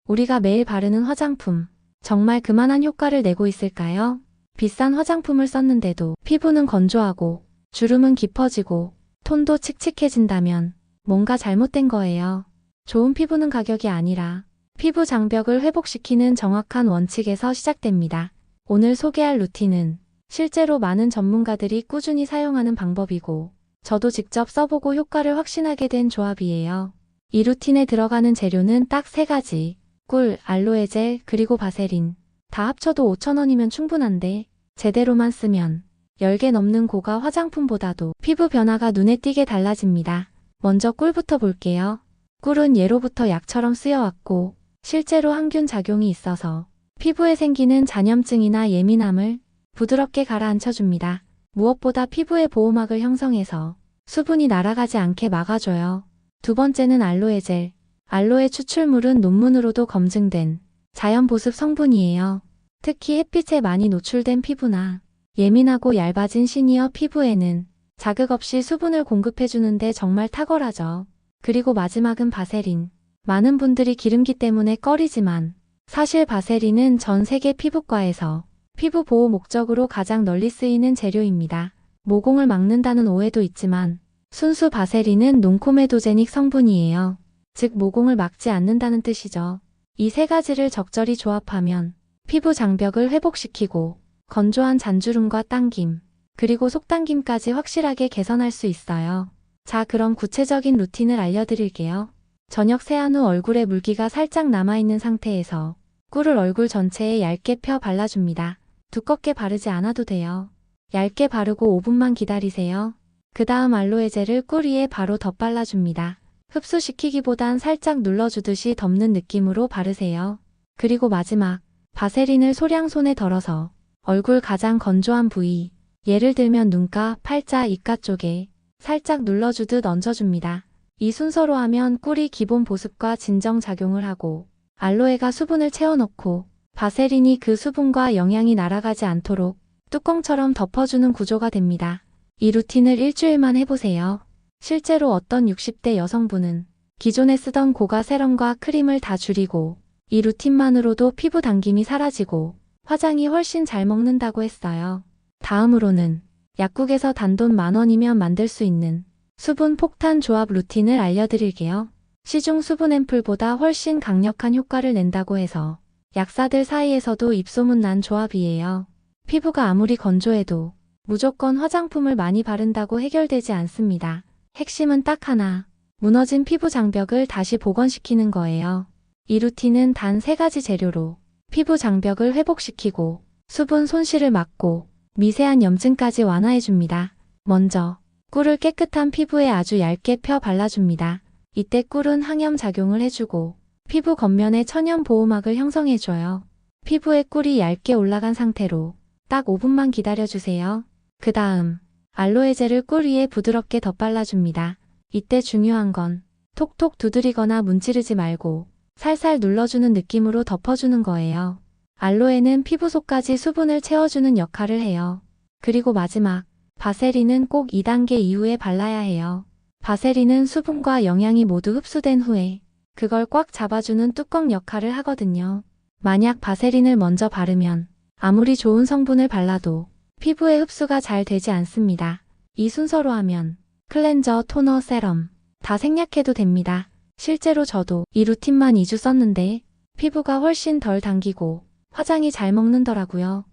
우리가 매일 바르는 화장품, 정말 그만한 효과를 내고 있을까요? 비싼 화장품을 썼는데도 피부는 건조하고 주름은 깊어지고 톤도 칙칙해진다면 뭔가 잘못된 거예요. 좋은 피부는 가격이 아니라 피부 장벽을 회복시키는 정확한 원칙에서 시작됩니다. 오늘 소개할 루틴은 실제로 많은 전문가들이 꾸준히 사용하는 방법이고 저도 직접 써보고 효과를 확신하게 된 조합이에요. 이 루틴에 들어가는 재료는 딱 3가지. 꿀, 알로에 젤, 그리고 바세린. 다 합쳐도 5,000원이면 충분한데 제대로만 쓰면 10개 넘는 고가 화장품보다도 피부 변화가 눈에 띄게 달라집니다. 먼저 꿀부터 볼게요. 꿀은 예로부터 약처럼 쓰여왔고 실제로 항균 작용이 있어서 피부에 생기는 잔염증이나 예민함을 부드럽게 가라앉혀줍니다. 무엇보다 피부의 보호막을 형성해서 수분이 날아가지 않게 막아줘요. 두 번째는 알로에 젤. 알로에 추출물은 논문으로도 검증된 자연 보습 성분이에요. 특히 햇빛에 많이 노출된 피부나 예민하고 얇아진 시니어 피부에는 자극 없이 수분을 공급해주는데 정말 탁월하죠. 그리고 마지막은 바세린. 많은 분들이 기름기 때문에 꺼리지만 사실 바세린은 전 세계 피부과에서 피부 보호 목적으로 가장 널리 쓰이는 재료입니다. 모공을 막는다는 오해도 있지만 순수 바세린은 논코메도제닉 성분이에요. 즉 모공을 막지 않는다는 뜻이죠. 이 3가지를 적절히 조합하면 피부 장벽을 회복시키고 건조한 잔주름과 당김, 그리고 속당김까지 확실하게 개선할 수 있어요. 자, 그럼 구체적인 루틴을 알려드릴게요. 저녁 세안 후 얼굴에 물기가 살짝 남아있는 상태에서 꿀을 얼굴 전체에 얇게 펴 발라줍니다. 두껍게 바르지 않아도 돼요. 얇게 바르고 5분만 기다리세요. 그 다음 알로에 젤을 꿀 위에 바로 덧발라줍니다. 흡수시키기보단 살짝 눌러주듯이 덮는 느낌으로 바르세요. 그리고 마지막 바세린을 소량 손에 덜어서 얼굴 가장 건조한 부위, 예를 들면 눈가, 팔자, 입가 쪽에 살짝 눌러주듯 얹어줍니다. 이 순서로 하면 꿀이 기본 보습과 진정 작용을 하고 알로에가 수분을 채워넣고 바세린이 그 수분과 영양이 날아가지 않도록 뚜껑처럼 덮어주는 구조가 됩니다. 이 루틴을 일주일만 해보세요. 실제로 어떤 60대 여성분은 기존에 쓰던 고가 세럼과 크림을 다 줄이고 이 루틴만으로도 피부 당김이 사라지고 화장이 훨씬 잘 먹는다고 했어요. 다음으로는 약국에서 단돈 10,000원이면 만들 수 있는 수분 폭탄 조합 루틴을 알려드릴게요. 시중 수분 앰플보다 훨씬 강력한 효과를 낸다고 해서 약사들 사이에서도 입소문 난 조합이에요. 피부가 아무리 건조해도 무조건 화장품을 많이 바른다고 해결되지 않습니다. 핵심은 딱 하나, 무너진 피부 장벽을 다시 복원시키는 거예요. 이 루틴은 단 3가지 재료로 피부 장벽을 회복시키고 수분 손실을 막고 미세한 염증까지 완화해줍니다. 먼저 꿀을 깨끗한 피부에 아주 얇게 펴 발라줍니다. 이때 꿀은 항염 작용을 해주고 피부 겉면에 천연 보호막을 형성해줘요. 피부에 꿀이 얇게 올라간 상태로 딱 5분만 기다려주세요. 그 다음 알로에 젤을 꿀 위에 부드럽게 덧발라줍니다. 이때 중요한 건 톡톡 두드리거나 문지르지 말고 살살 눌러주는 느낌으로 덮어주는 거예요. 알로에는 피부 속까지 수분을 채워주는 역할을 해요. 그리고 마지막 바세린은 꼭 2단계 이후에 발라야 해요. 바세린은 수분과 영양이 모두 흡수된 후에 그걸 꽉 잡아주는 뚜껑 역할을 하거든요. 만약 바세린을 먼저 바르면 아무리 좋은 성분을 발라도 피부에 흡수가 잘 되지 않습니다. 이 순서로 하면 클렌저, 토너, 세럼 다 생략해도 됩니다. 실제로 저도 이 루틴만 2주 썼는데 피부가 훨씬 덜 당기고 화장이 잘 먹는더라고요.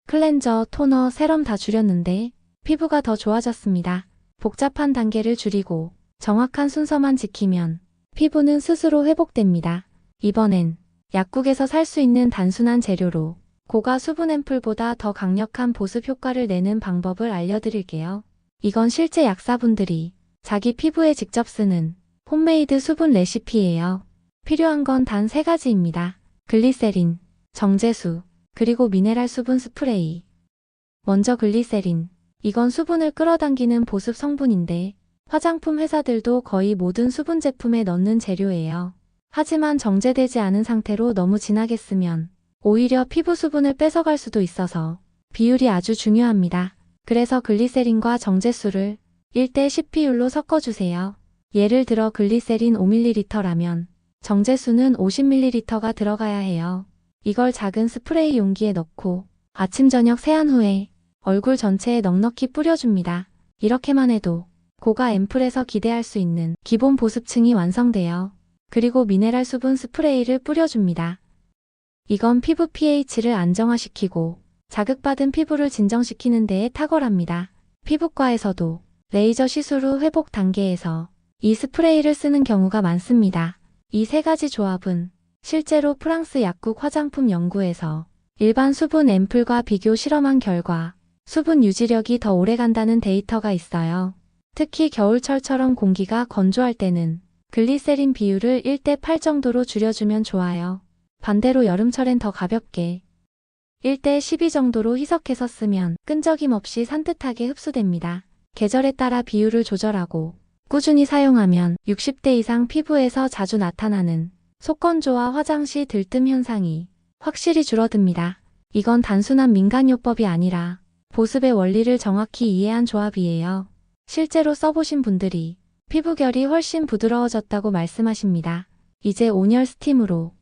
클렌저, 토너, 세럼 다 줄였는데 피부가 더 좋아졌습니다. 복잡한 단계를 줄이고 정확한 순서만 지키면 피부는 스스로 회복됩니다. 이번엔 약국에서 살 수 있는 단순한 재료로 고가 수분 앰플보다 더 강력한 보습 효과를 내는 방법을 알려드릴게요. 이건 실제 약사분들이 자기 피부에 직접 쓰는 홈메이드 수분 레시피예요. 필요한 건 단 3가지입니다. 글리세린, 정제수, 그리고 미네랄 수분 스프레이. 먼저 글리세린. 이건 수분을 끌어당기는 보습 성분인데 화장품 회사들도 거의 모든 수분 제품에 넣는 재료예요. 하지만 정제되지 않은 상태로 너무 진하게 쓰면 오히려 피부 수분을 뺏어갈 수도 있어서 비율이 아주 중요합니다. 그래서 글리세린과 정제수를 1대 10 비율로 섞어주세요. 예를 들어 글리세린 5ml라면 정제수는 50ml가 들어가야 해요. 이걸 작은 스프레이 용기에 넣고 아침 저녁 세안 후에 얼굴 전체에 넉넉히 뿌려줍니다. 이렇게만 해도 고가 앰플에서 기대할 수 있는 기본 보습층이 완성돼요. 그리고 미네랄 수분 스프레이를 뿌려줍니다. 이건 피부 pH를 안정화시키고 자극받은 피부를 진정시키는 데에 탁월합니다. 피부과에서도 레이저 시술 후 회복 단계에서 이 스프레이를 쓰는 경우가 많습니다. 이 세 가지 조합은 실제로 프랑스 약국 화장품 연구에서 일반 수분 앰플과 비교 실험한 결과 수분 유지력이 더 오래간다는 데이터가 있어요. 특히 겨울철처럼 공기가 건조할 때는 글리세린 비율을 1대8 정도로 줄여주면 좋아요. 반대로 여름철엔 더 가볍게 1대12 정도로 희석해서 쓰면 끈적임 없이 산뜻하게 흡수됩니다. 계절에 따라 비율을 조절하고 꾸준히 사용하면 60대 이상 피부에서 자주 나타나는 속건조와 화장시 들뜸 현상이 확실히 줄어듭니다. 이건 단순한 민간요법이 아니라 보습의 원리를 정확히 이해한 조합이에요. 실제로 써보신 분들이 피부결이 훨씬 부드러워졌다고 말씀하십니다. 이제 온열 스팀으로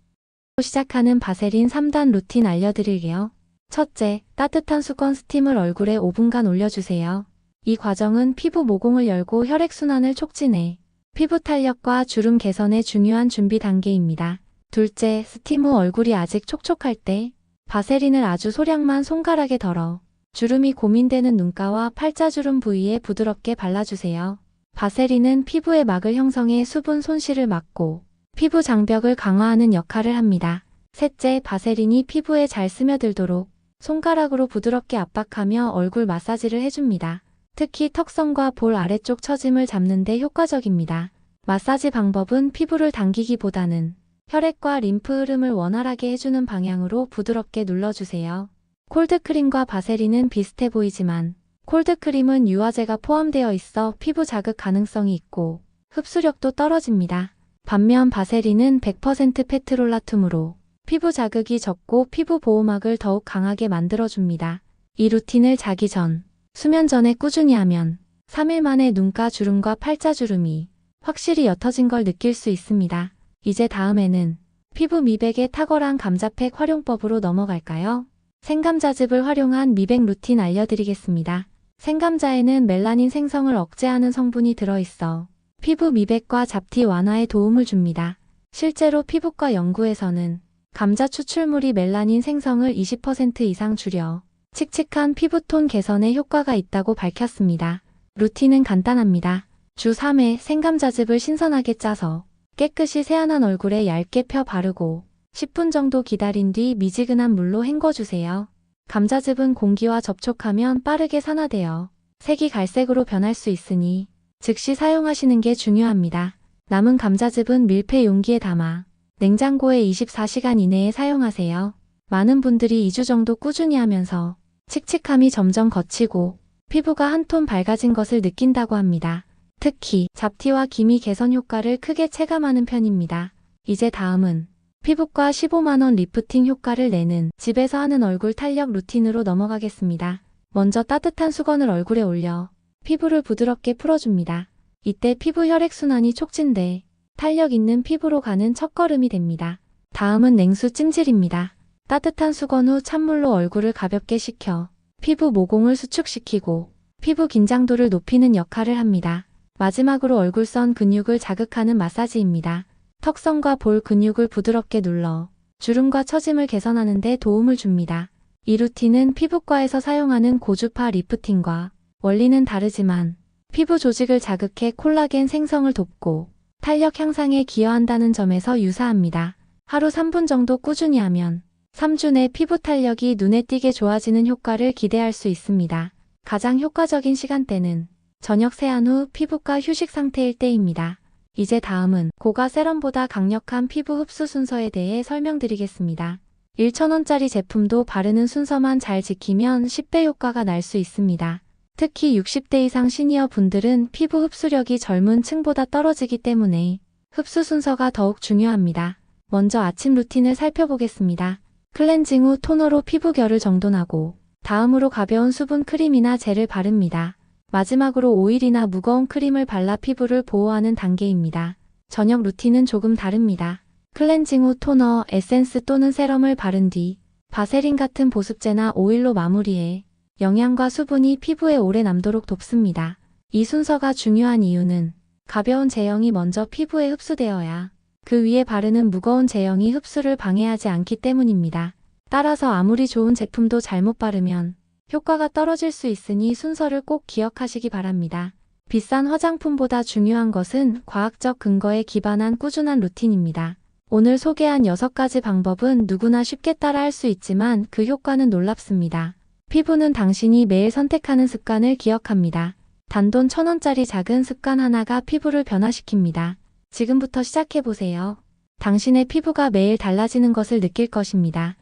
시작하는 바세린 3단 루틴 알려드릴게요. 첫째, 따뜻한 수건 스팀을 얼굴에 5분간 올려주세요. 이 과정은 피부 모공을 열고 혈액순환을 촉진해 피부 탄력과 주름 개선의 중요한 준비 단계입니다. 둘째, 스팀 후 얼굴이 아직 촉촉할 때 바세린을 아주 소량만 손가락에 덜어 주름이 고민되는 눈가와 팔자주름 부위에 부드럽게 발라주세요. 바세린은 피부의 막을 형성해 수분 손실을 막고 피부 장벽을 강화하는 역할을 합니다. 셋째, 바세린이 피부에 잘 스며들도록 손가락으로 부드럽게 압박하며 얼굴 마사지를 해줍니다. 특히 턱선과 볼 아래쪽 처짐을 잡는 데 효과적입니다. 마사지 방법은 피부를 당기기보다는 혈액과 림프 흐름을 원활하게 해주는 방향으로 부드럽게 눌러주세요. 콜드크림과 바세린은 비슷해 보이지만 콜드크림은 유화제가 포함되어 있어 피부 자극 가능성이 있고 흡수력도 떨어집니다. 반면 바세린은 100% 페트롤라툼으로 피부 자극이 적고 피부 보호막을 더욱 강하게 만들어줍니다. 이 루틴을 자기 전, 수면 전에 꾸준히 하면 3일 만에 눈가 주름과 팔자주름이 확실히 옅어진 걸 느낄 수 있습니다. 이제 다음에는 피부 미백에 탁월한 감자팩 활용법으로 넘어갈까요? 생감자즙을 활용한 미백 루틴 알려드리겠습니다. 생감자에는 멜라닌 생성을 억제하는 성분이 들어있어 피부 미백과 잡티 완화에 도움을 줍니다. 실제로 피부과 연구에서는 감자 추출물이 멜라닌 생성을 20% 이상 줄여 칙칙한 피부톤 개선에 효과가 있다고 밝혔습니다. 루틴은 간단합니다. 주 3회 생감자즙을 신선하게 짜서 깨끗이 세안한 얼굴에 얇게 펴 바르고 10분 정도 기다린 뒤 미지근한 물로 헹궈주세요. 감자즙은 공기와 접촉하면 빠르게 산화되어 색이 갈색으로 변할 수 있으니 즉시 사용하시는 게 중요합니다. 남은 감자즙은 밀폐 용기에 담아 냉장고에 24시간 이내에 사용하세요. 많은 분들이 2주 정도 꾸준히 하면서 칙칙함이 점점 걷히고 피부가 한 톤 밝아진 것을 느낀다고 합니다. 특히 잡티와 기미 개선 효과를 크게 체감하는 편입니다. 이제 다음은 피부과 15만원 리프팅 효과를 내는 집에서 하는 얼굴 탄력 루틴으로 넘어가겠습니다. 먼저 따뜻한 수건을 얼굴에 올려 피부를 부드럽게 풀어줍니다. 이때 피부 혈액순환이 촉진돼 탄력 있는 피부로 가는 첫걸음이 됩니다. 다음은 냉수 찜질입니다. 따뜻한 수건 후 찬물로 얼굴을 가볍게 식혀 피부 모공을 수축시키고 피부 긴장도를 높이는 역할을 합니다. 마지막으로 얼굴선 근육을 자극하는 마사지입니다. 턱선과 볼 근육을 부드럽게 눌러 주름과 처짐을 개선하는 데 도움을 줍니다. 이 루틴은 피부과에서 사용하는 고주파 리프팅과 원리는 다르지만 피부 조직을 자극해 콜라겐 생성을 돕고 탄력 향상에 기여한다는 점에서 유사합니다. 하루 3분 정도 꾸준히 하면 3주 내 피부 탄력이 눈에 띄게 좋아지는 효과를 기대할 수 있습니다. 가장 효과적인 시간대는 저녁 세안 후 피부과 휴식 상태일 때입니다. 이제 다음은 고가 세럼보다 강력한 피부 흡수 순서에 대해 설명드리겠습니다. 1,000원짜리 제품도 바르는 순서만 잘 지키면 10배 효과가 날 수 있습니다. 특히 60대 이상 시니어 분들은 피부 흡수력이 젊은 층보다 떨어지기 때문에 흡수 순서가 더욱 중요합니다. 먼저 아침 루틴을 살펴보겠습니다. 클렌징 후 토너로 피부 결을 정돈하고 다음으로 가벼운 수분 크림이나 젤을 바릅니다. 마지막으로 오일이나 무거운 크림을 발라 피부를 보호하는 단계입니다. 저녁 루틴은 조금 다릅니다. 클렌징 후 토너, 에센스 또는 세럼을 바른 뒤 바세린 같은 보습제나 오일로 마무리해 영양과 수분이 피부에 오래 남도록 돕습니다. 이 순서가 중요한 이유는 가벼운 제형이 먼저 피부에 흡수되어야 그 위에 바르는 무거운 제형이 흡수를 방해하지 않기 때문입니다. 따라서 아무리 좋은 제품도 잘못 바르면 효과가 떨어질 수 있으니 순서를 꼭 기억하시기 바랍니다. 비싼 화장품보다 중요한 것은 과학적 근거에 기반한 꾸준한 루틴입니다. 오늘 소개한 6가지 방법은 누구나 쉽게 따라할 수 있지만 그 효과는 놀랍습니다. 피부는 당신이 매일 선택하는 습관을 기억합니다. 단돈 1,000원짜리 작은 습관 하나가 피부를 변화시킵니다. 지금부터 시작해보세요. 당신의 피부가 매일 달라지는 것을 느낄 것입니다.